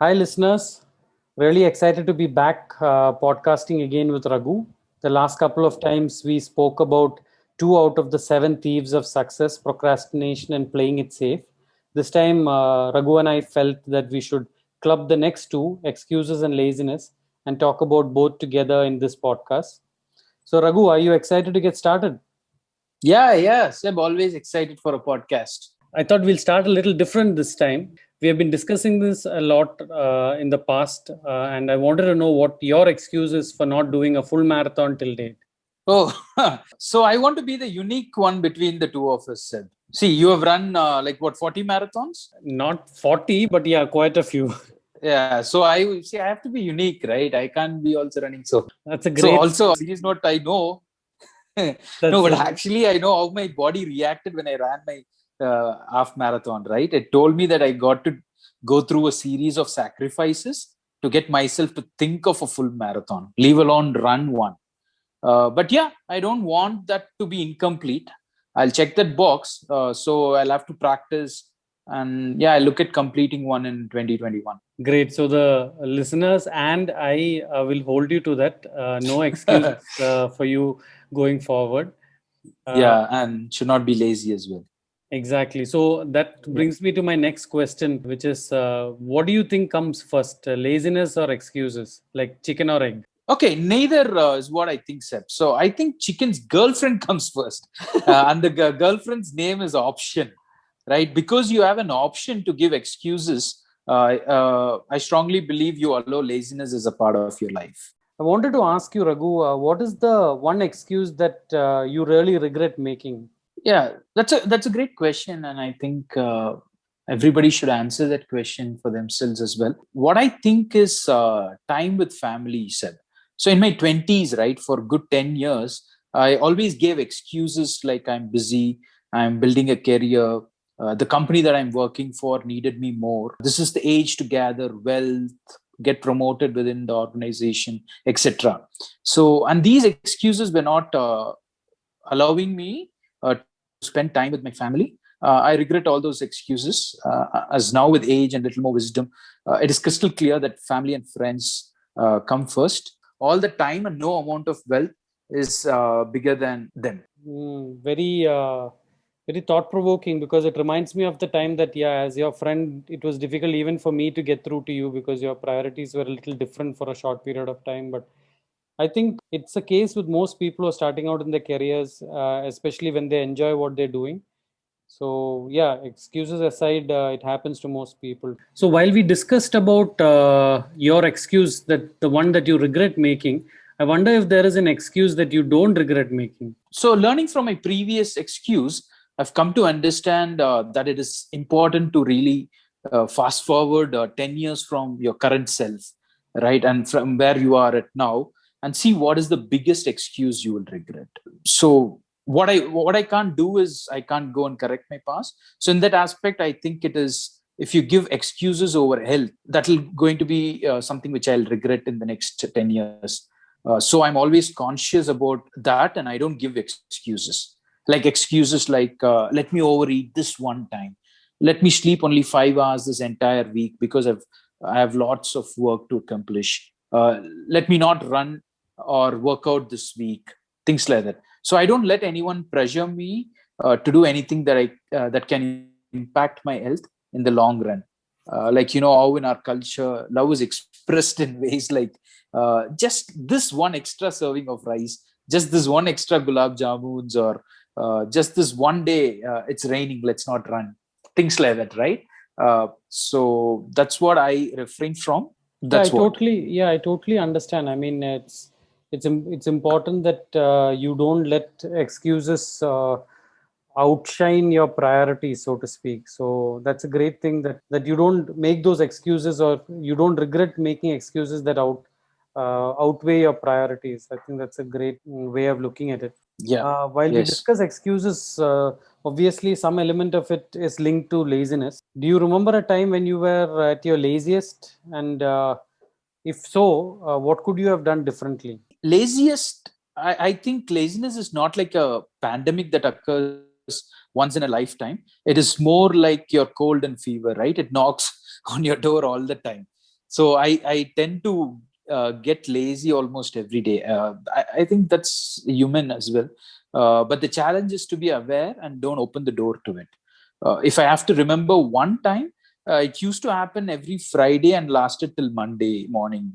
Hi, listeners. Really excited to be back podcasting again with Raghu. The last couple of times we spoke about two out of the seven thieves of success, procrastination and playing it safe. This time, Raghu and I felt that we should club the next two, excuses and laziness, and talk about both together in this podcast. So, Raghu, are you excited to get started? Yeah. Seb, always excited for a podcast. I thought we'll start a little different this time. We have been discussing this a lot in the past, and I wanted to know what your excuse is for not doing a full marathon till date. Oh, so I want to be the unique one between the two of us, Seb. See, you have run 40 marathons? Not 40, but yeah, quite a few. Yeah, so I have to be unique, right? I can't be also running so. That's a So great. also, serious note, I know. No, That's but a, actually, I know how my body reacted when I ran my half marathon, right? It told me that I got to go through a series of sacrifices to get myself to think of a full marathon, leave alone run one. But yeah, I don't want that to be incomplete. I'll check that box. So I'll have to practice. And yeah, I look at completing one in 2021. great. So the listeners and I will hold you to that. No excuses for you going forward. Uh, Yeah, and should not be lazy as well. exactly. So that Yeah. brings me to my next question, which is what do you think comes first, laziness or excuses, like chicken or egg? Okay, neither is what I think, Seb. So I think chicken's girlfriend comes first, and the girlfriend's name is option, right? Because you have an option to give excuses. I strongly believe you allow laziness as a part of your life. I wanted to ask you, Raghu, what is the one excuse that you really regret making? Yeah, that's a great question, and I think everybody should answer that question for themselves as well. What I think is time with family. Said so in my 20s, right? For good 10 years, I always gave excuses like I'm busy, I'm building a career. The company that I'm working for needed me more. This is the age to gather wealth, get promoted within the organization, etc. So, and these excuses were not allowing me to spend time with my family. I regret all those excuses. As now, with age and little more wisdom, it is crystal clear that family and friends come first. All the time and no amount of wealth is bigger than them. Very, very thought provoking because it reminds me of the time that, yeah, as your friend, it was difficult even for me to get through to you because your priorities were a little different for a short period of time. But I think it's a case with most people who are starting out in their careers, especially when they enjoy what they're doing. So, yeah, excuses aside, it happens to most people. So, while we discussed about your excuse, that the one that you regret making, I wonder if there is an excuse that you don't regret making. So, learning from my previous excuse, I've come to understand that it is important to really fast forward 10 years from your current self, right? And from where you are at now, and see what is the biggest excuse you will regret. So, what I can't do is I can't go and correct my past. So, in that aspect, I think it is if you give excuses over health, that will going to be something which I'll regret in the next 10 years. So I'm always conscious about that, and I don't give excuses. Let me overeat this one time, let me sleep only 5 hours this entire week because I have lots of work to accomplish. Let me not run or work out this week, things like that. So I don't let anyone pressure me to do anything that can impact my health in the long run. How in our culture love is expressed in ways like just this one extra serving of rice, just this one extra gulab jamuns, or just this one day it's raining, let's not run. Things like that, right? So that's what I refrain from. That's what. I totally understand. I mean, it's important that you don't let excuses outshine your priorities, so to speak. So that's a great thing that you don't make those excuses, or you don't regret making excuses that outweigh your priorities. I think that's a great way of looking at it. Yeah. While we Yes. discuss excuses, obviously some element of it is linked to laziness. Do you remember a time when you were at your laziest? And if so, what could you have done differently? Laziest, I think laziness is not like a pandemic that occurs once in a lifetime. It is more like your cold and fever, right? It knocks on your door all the time. So I tend to get lazy almost every day. I think that's human as well. But the challenge is to be aware and don't open the door to it. If I have to remember one time, it used to happen every Friday and lasted till Monday morning.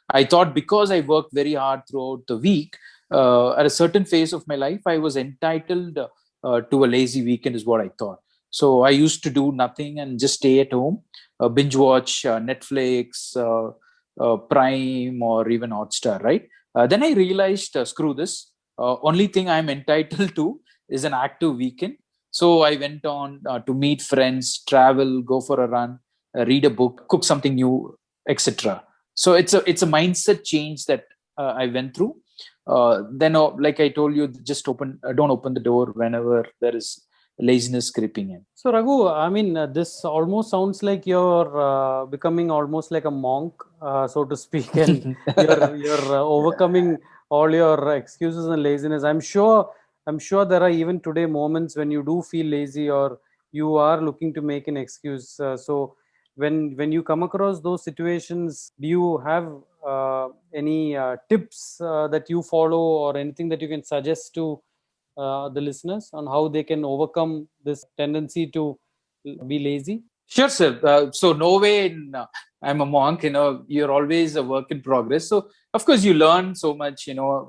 I thought because I worked very hard throughout the week, at a certain phase of my life, I was entitled to a lazy weekend, is what I thought. So I used to do nothing and just stay at home, binge watch Netflix, Prime, or even Hotstar, right? Then I realized, screw this. Only thing I'm entitled to is an active weekend. So I went on to meet friends, travel, go for a run, read a book, cook something new, etc. So it's a mindset change that I went through. Then, like I told you, just don't open the door whenever there is laziness creeping in. So Raghu, I mean, this almost sounds like you're becoming almost like a monk, so to speak, and you're overcoming all your excuses and laziness. I'm sure there are even today moments when you do feel lazy or you are looking to make an excuse. So when you come across those situations, do you have any tips that you follow or anything that you can suggest to the listeners on how they can overcome this tendency to be lazy? Sure, sir. So no way I'm a monk, you're always a work in progress. So of course you learn so much,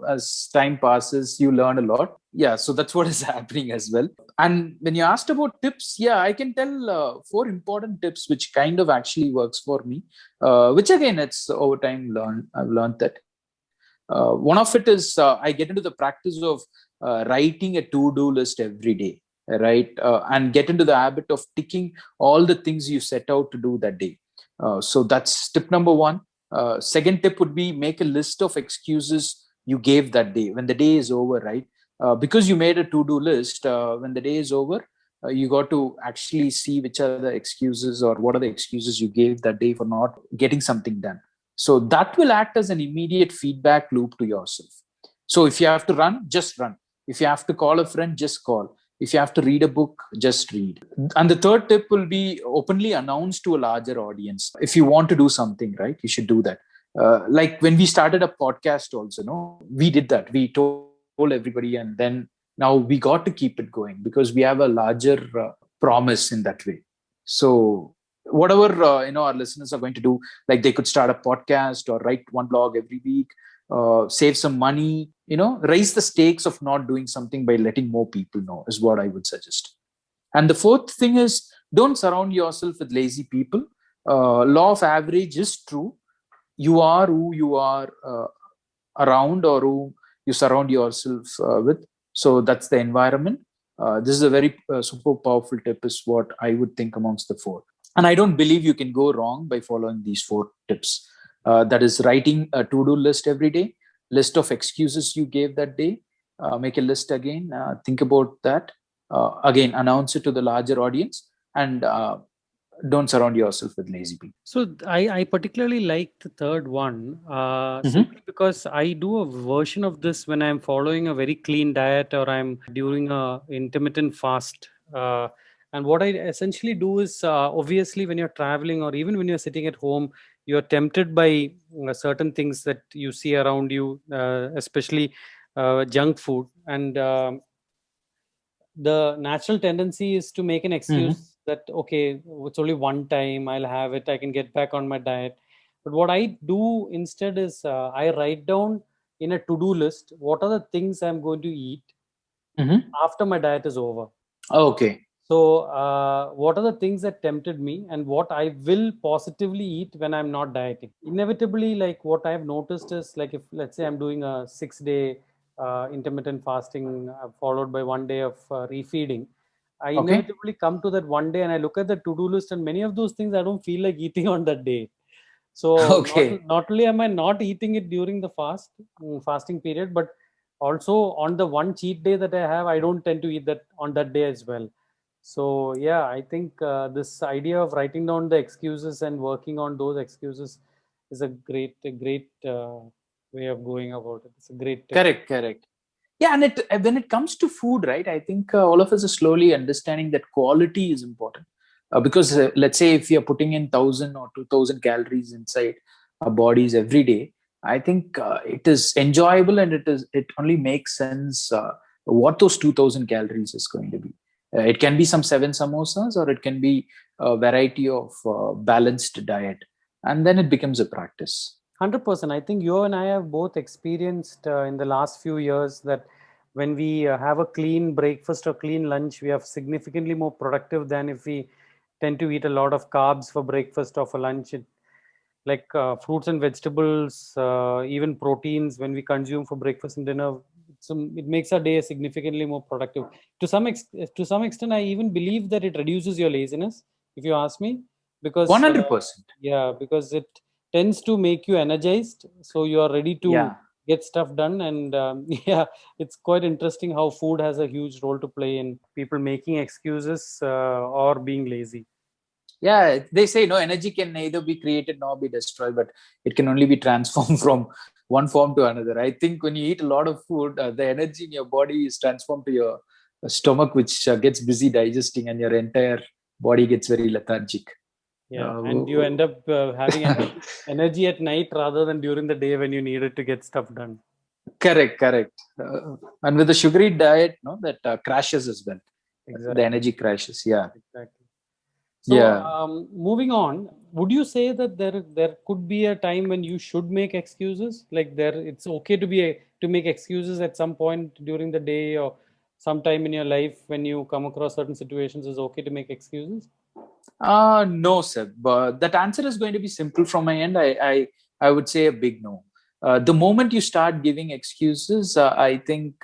as time passes, you learn a lot. Yeah. So that's what is happening as well. And when you asked about tips, yeah, I can tell four important tips, which kind of actually works for me, which again, it's over time I've learned that. One of it is I get into the practice of writing a to-do list every day, right? And get into the habit of ticking all the things you set out to do that day. So that's tip number one. Second tip would be make a list of excuses you gave that day when the day is over, right? Because you made a to-do list, when the day is over, you got to actually see which are the excuses or what are the excuses you gave that day for not getting something done. So that will act as an immediate feedback loop to yourself. So if you have to run, just run. If you have to call a friend, just call. If you have to read a book, just read. And the third tip will be openly announce to a larger audience. If you want to do something, right, you should do that. Like when we started a podcast, also, no, we did that. We told everybody, and then now we got to keep it going because we have a larger promise in that way. So whatever our listeners are going to do, like they could start a podcast or write one blog every week, save some money, raise the stakes of not doing something by letting more people know, is what I would suggest. And the fourth thing is, don't surround yourself with lazy people. Law of average is true. You are who you are around, or who you surround yourself with. So that's the environment. This is a very super powerful tip, is what I would think amongst the four. And I don't believe you can go wrong by following these four tips. That is writing a to-do list every day, list of excuses you gave that day, make a list again, think about that, again, announce it to the larger audience, and don't surround yourself with lazy people. So I particularly like the third one, simply because I do a version of this when I'm following a very clean diet or I'm during a intermittent fast. And what I essentially do is, obviously, when you're traveling or even when you're sitting at home, you're tempted by certain things that you see around you, especially junk food. And the natural tendency is to make an excuse that, okay, it's only one time, I'll have it, I can get back on my diet. But what I do instead is, I write down in a to-do list what are the things I'm going to eat after my diet is over. Okay. So what are the things that tempted me and what I will positively eat when I'm not dieting? Inevitably, like what I've noticed is, like, if let's say I'm doing a 6 day intermittent fasting followed by 1 day of refeeding, I Okay. inevitably come to that 1 day and I look at the to-do list, and many of those things I don't feel like eating on that day. So Okay. not only am I not eating it during the fasting period, but also on the one cheat day that I have, I don't tend to eat that on that day as well. So yeah, I think this idea of writing down the excuses and working on those excuses is a great way of going about it. It's a great tip. Correct. Yeah, and when it comes to food, right, I think all of us are slowly understanding that quality is important. Because let's say if we are putting in 1,000 or 2,000 calories inside our bodies every day, I think it is enjoyable, and it only makes sense what those 2,000 calories is going to be. It can be some 7 samosas, or it can be a variety of balanced diet, and then it becomes a practice. 100%. I think you and I have both experienced in the last few years that when we have a clean breakfast or clean lunch, we are significantly more productive than if we tend to eat a lot of carbs for breakfast or for lunch. Like fruits and vegetables, even proteins, when we consume for breakfast and dinner, it makes our day significantly more productive. To some extent, I even believe that it reduces your laziness, if you ask me, because 100%. yeah, because it tends to make you energized, so you are ready to Yeah. get stuff done. And yeah, it's quite interesting how food has a huge role to play in people making excuses or being lazy. Yeah, they say no, energy can neither be created nor be destroyed, but it can only be transformed from one form to another. I think when you eat a lot of food, the energy in your body is transformed to your stomach, which gets busy digesting, and your entire body gets very lethargic. Yeah, uh, and you end up having energy at night rather than during the day when you need it to get stuff done. Correct. And with the sugary diet, no, that crashes as well. The Exactly, energy crashes. Yeah. exactly. So, Yeah. moving on, would you say that there could be a time when you should make excuses? Like it's okay to to make excuses at some point during the day or sometime in your life when you come across certain situations, is okay to make excuses? No, sir. But that answer is going to be simple from my end. I would say a big no. The moment you start giving excuses, I think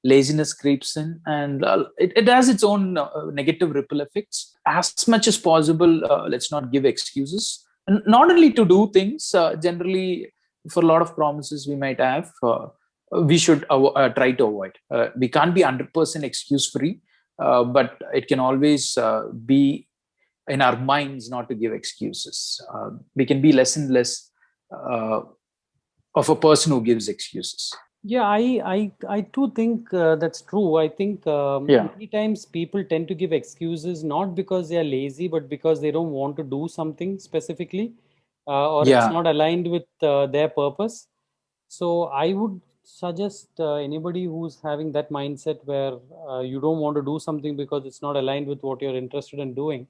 laziness creeps in, and it has its own negative ripple effects. As much as possible, let's not give excuses. And not only to do things, generally, for a lot of promises we might have, we should try to avoid. We can't be 100% excuse free, but it can always be in our minds not to give excuses. We can be less and less uh, of a person who gives excuses. Yeah, I too think that's true. I think Yeah. many times people tend to give excuses not because they are lazy, but because they don't want to do something specifically, or it's Yeah. not aligned with their purpose. So I would suggest anybody who's having that mindset where you don't want to do something because it's not aligned with what you're interested in doing.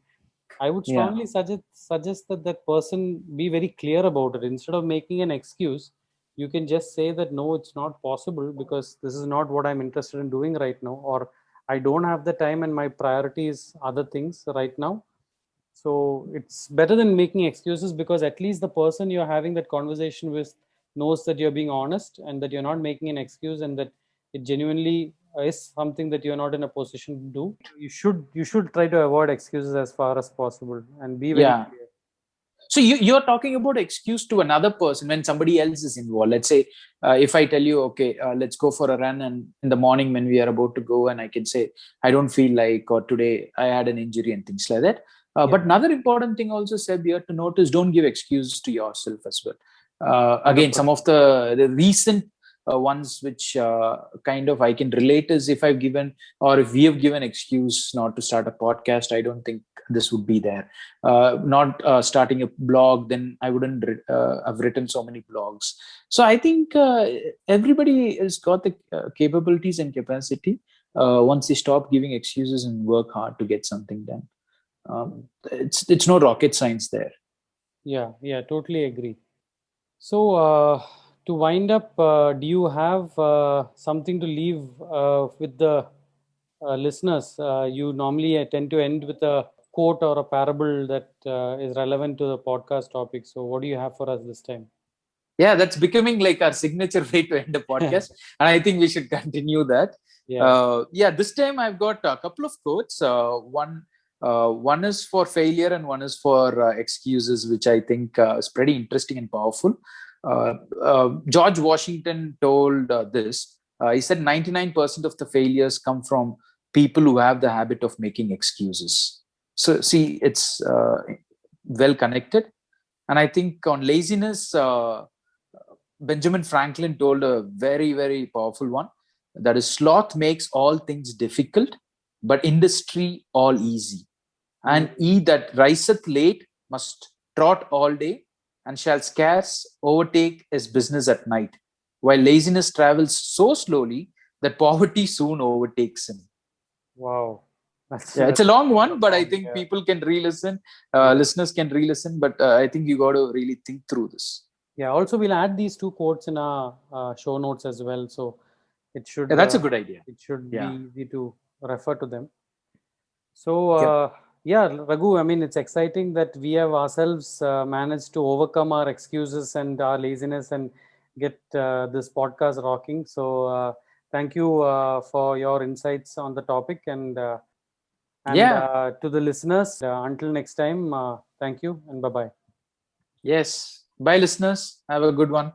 I would Yeah. strongly suggest that that person be very clear about it. Instead of making an excuse, you can just say that no, it's not possible because this is not what I'm interested in doing right now, or I don't have the time and my priority is other things right now. So it's better than making excuses, because at least the person you're having that conversation with knows that you're being honest and that you're not making an excuse, and that it genuinely is something that you're not in a position to do. You should try to avoid excuses as far as possible and be very Yeah. clear. So you're talking about excuse to another person when somebody else is involved. Let's say if I tell you, okay, let's go for a run, and in the morning when we are about to go, and I can say I don't feel like, or today I had an injury and things like that. Yeah, But another important thing also, Seb, you have to notice: don't give excuses to yourself as well. Again, some 100%. of the recent ones which kind of I can relate is, if I've given, or if we have given excuse not to start a podcast, I don't think this would be there. Not starting a blog, then I wouldn't have written so many blogs. So I think everybody has got the capabilities and capacity once they stop giving excuses and work hard to get something done. It's no rocket science there. Yeah, totally agree. So, to wind up, do you have something to leave with the listeners? You normally tend to end with a quote or a parable that is relevant to the podcast topic. So, what do you have for us this time? Yeah, that's becoming like our signature way to end a podcast, and I think we should continue that. Yeah, Yeah, this time I've got a couple of quotes. One is for failure, and one is for excuses, which I think is pretty interesting and powerful. George Washington told this. He said 99% of the failures come from people who have the habit of making excuses. So see, it's well connected. And I think on laziness, Benjamin Franklin told a very, very powerful one, that is, sloth makes all things difficult, but industry all easy. And he that riseth late must trot all day, and shall scarce overtake his business at night, while laziness travels so slowly that poverty soon overtakes him. Wow. Yeah, it's a long one, but I profound, think yeah. people can re-listen. Yeah. Listeners can re-listen, but I think you got to really think through this. Yeah. Also, we'll add these two quotes in our show notes as well. So it should Yeah, that's a good idea. be Yeah. easy to refer to them. So Yep. yeah, Raghu, I mean, it's exciting that we have ourselves managed to overcome our excuses and our laziness and get this podcast rocking. So thank you for your insights on the topic, and Yeah. to the listeners, until next time, thank you and bye bye. Yes. Bye, listeners. Have a good one.